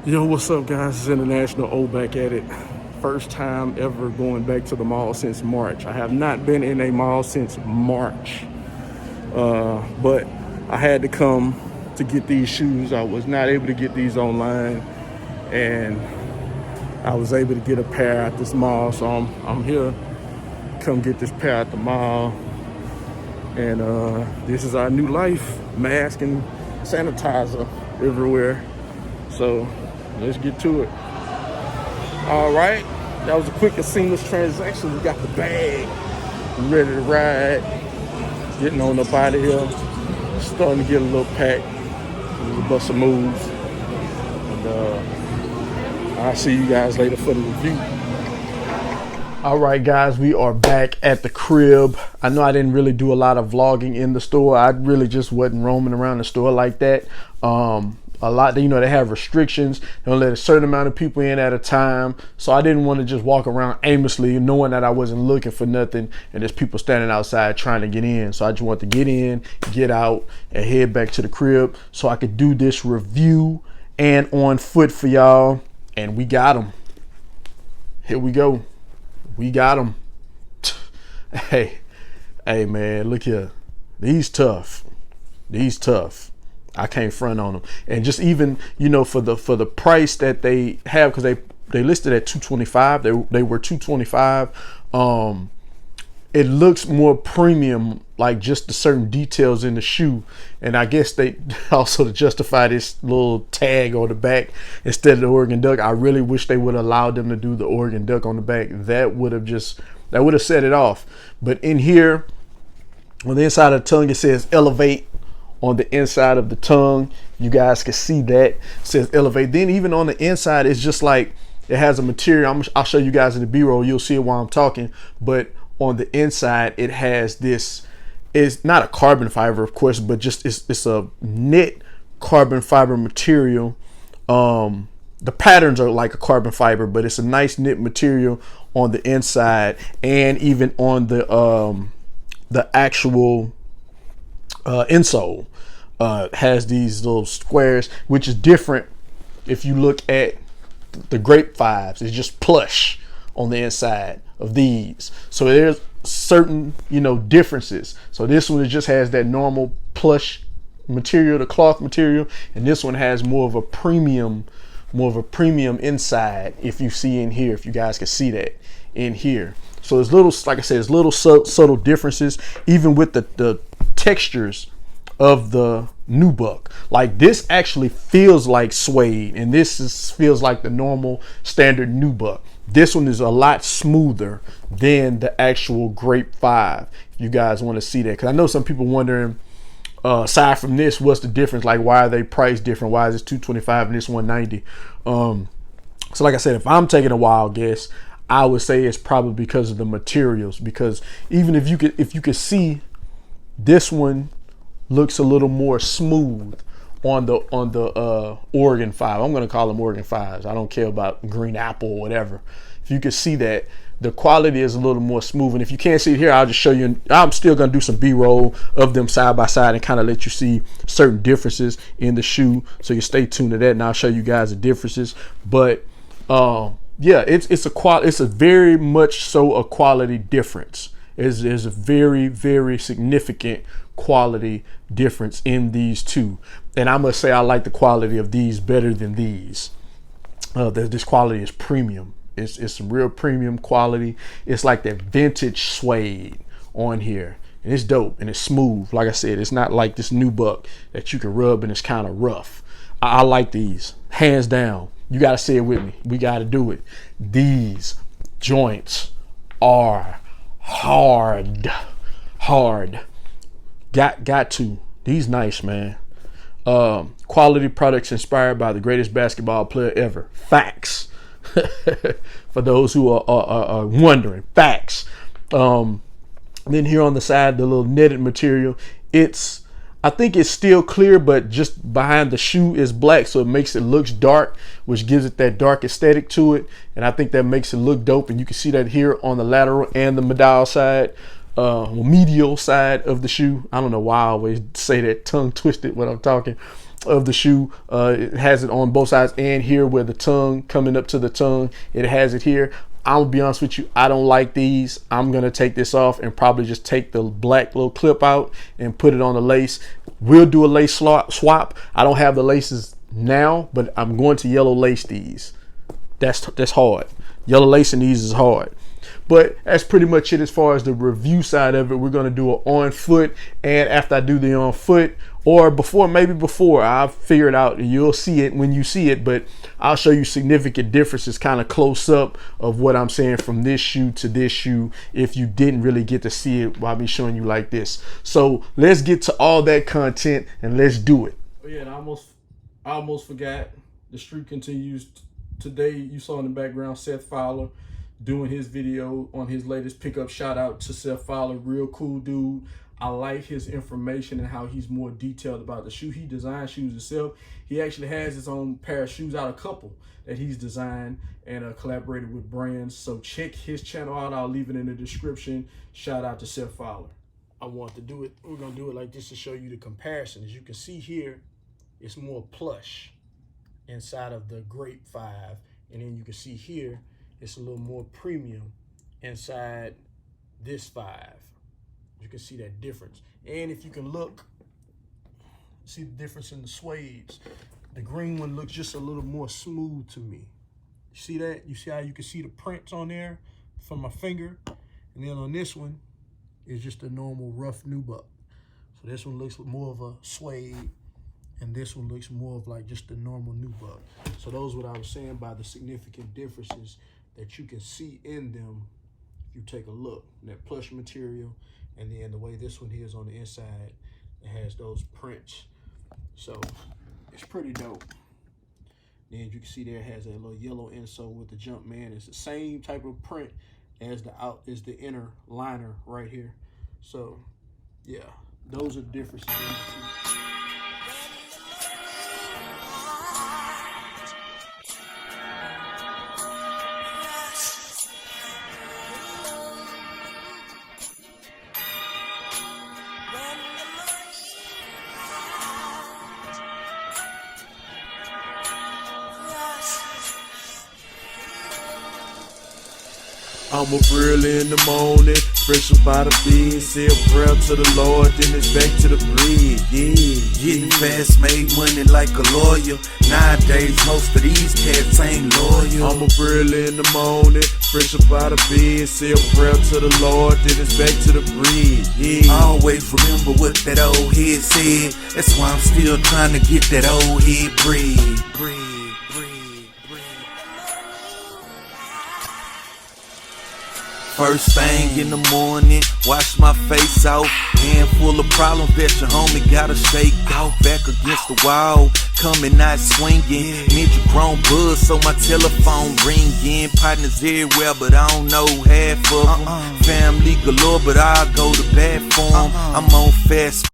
Yo, what's up, guys? It's International O back at it. First time ever going back to the mall since March. I have not been in a mall since March, but I had to come to get these shoes. I was not able to get these online, and I was able to get a pair at this mall. So I'm here to come get this pair at the mall, and this is our new life: mask and sanitizer everywhere. So let's get to it. All right, that was a quick and seamless transaction. We got the bag, we ready to ride, getting on up out of here, starting to get a little packed, a bust some moves, and I'll see you guys later for the review. All right, guys, we are back at the crib. I know I didn't really do a lot of vlogging in the store. I really just wasn't roaming around the store like that. A lot, they have restrictions. They don't let a certain amount of people in at a time. So I didn't want to just walk around aimlessly knowing that I wasn't looking for nothing and there's people standing outside trying to get in. So I just want to get in, get out, and head back to the crib so I could do this review and on foot for y'all. And we got them. Here we go. We got them. Hey, man, look here. These tough. I can't front on them. And just even, for the price that they have, because they listed at $225. They were $225. It looks more premium, like just the certain details in the shoe. And I guess they also, to justify this little tag on the back instead of the Oregon Duck, I really wish they would have allowed them to do the Oregon Duck on the back. That would have set it off. But in here, on the inside of the tongue, it says elevate. On the inside of the tongue, you guys can see that it says elevate. Then even on the inside, it's just like it has a material. I'll show you guys in the B-roll. You'll see it while I'm talking. But on the inside, it has this. It's not a carbon fiber, of course, but just it's a knit carbon fiber material. The patterns are like a carbon fiber, but it's a nice knit material on the inside, and even on the actual insole has these little squares, which is different. If you look at the Grape 5s, it's just plush on the inside of these. So there's certain differences. So this one just has that normal plush material, the cloth material, and this one has more of a premium inside. If you see in here, if you guys can see that in here. So there's little, like I said, there's little subtle differences, even with the textures of the nubuck. Like this actually feels like suede, and feels like the normal standard nubuck. This one is a lot smoother than the actual Grape 5. If you guys want to see that, because I know some people wondering, aside from this, what's the difference? Like, why are they priced different? Why is this $225 and this $190? So like I said, if I'm taking a wild guess, I would say it's probably because of the materials. Because even if you could see, this one looks a little more smooth on the Oregon 5. I'm gonna call them Oregon 5s. I don't care about green apple or whatever. If you could see that, the quality is a little more smooth. And if you can't see it here, I'll just show you. I'm still gonna do some B-roll of them side by side and kind of let you see certain differences in the shoe. So you stay tuned to that, and I'll show you guys the differences. But yeah, it's a very much so a quality difference. There's a very, very significant quality difference in these two. And I must say I like the quality of these better than these. This quality is premium. It's some real premium quality. It's like that vintage suede on here. And it's dope and it's smooth. Like I said, it's not like this nubuck that you can rub and it's kind of rough. I like these, hands down. You got to say it with me. We got to do it. These joints are hard. Got to. These nice, man. Quality products inspired by the greatest basketball player ever. Facts. For those who are wondering, facts. Then here on the side, the little knitted material, I think it's still clear, but just behind the shoe is black, so it makes it looks dark, which gives it that dark aesthetic to it. And I think that makes it look dope. And you can see that here on the lateral and the medial side, medial side of the shoe. I don't know why I always say that tongue twisted when I'm talking, of the shoe. It has it on both sides, and here where the tongue coming up to the tongue, it has it here. I'm gonna be honest with you, I don't like these. I'm gonna take this off and probably just take the black little clip out and put it on the lace. We'll do a lace swap. I don't have the laces now, but I'm going to yellow lace these. That's hard. Yellow lacing these is hard. But that's pretty much it as far as the review side of it. We're going to do an on foot, and after I do the on foot, or maybe before, I'll figure it out and you'll see it when you see it, but I'll show you significant differences kind of close up of what I'm saying from this shoe to this shoe if you didn't really get to see it while me showing you like this. So let's get to all that content and let's do it. Oh yeah, and I almost forgot. The streak continues. Today you saw in the background Seth Fowler doing his video on his latest pickup. Shout out to Seth Fowler, real cool dude. I like his information and how he's more detailed about the shoe. He designs shoes himself. He actually has his own pair of shoes out, a couple that he's designed and collaborated with brands. So check his channel out. I'll leave it in the description. Shout out to Seth Fowler. I want to do it. We're going to do it like this to show you the comparison. As you can see here, it's more plush inside of the Grape 5. And then you can see here, it's a little more premium inside this 5. You can see that difference. And if you can look, see the difference in the suedes. The green one looks just a little more smooth to me. You see that? You see how you can see the prints on there from my finger? And then on this one, it's just a normal rough nubuck. So this one looks more of a suede, and this one looks more of like just a normal nubuck. So those are what I was saying by the significant differences that you can see in them if you take a look. That plush material, and then the way this one here is on the inside, it has those prints. So it's pretty dope. Then you can see there it has a little yellow insole with the Jumpman. It's the same type of print as the inner liner right here. So yeah, those are the differences. I'm up early in the morning, fresh up out of bed, say a prayer to the Lord, then it's back to the bread, yeah. Getting fast, made money like a lawyer. Nowadays, most of these cats ain't loyal. I'm up early in the morning, fresh up out of bed, say a prayer to the Lord, then it's back to the bread, yeah. Always remember what that old head said. That's why I'm still trying to get that old head bread. First thing in the morning, wash my face off. Hand full of problems that your homie gotta shake off. Back against the wall, coming out swinging. Need your grown buzz, so my telephone ringing. Partners everywhere, but I don't know half of them. Family galore, but I go to bat for 'em. I'm on fast.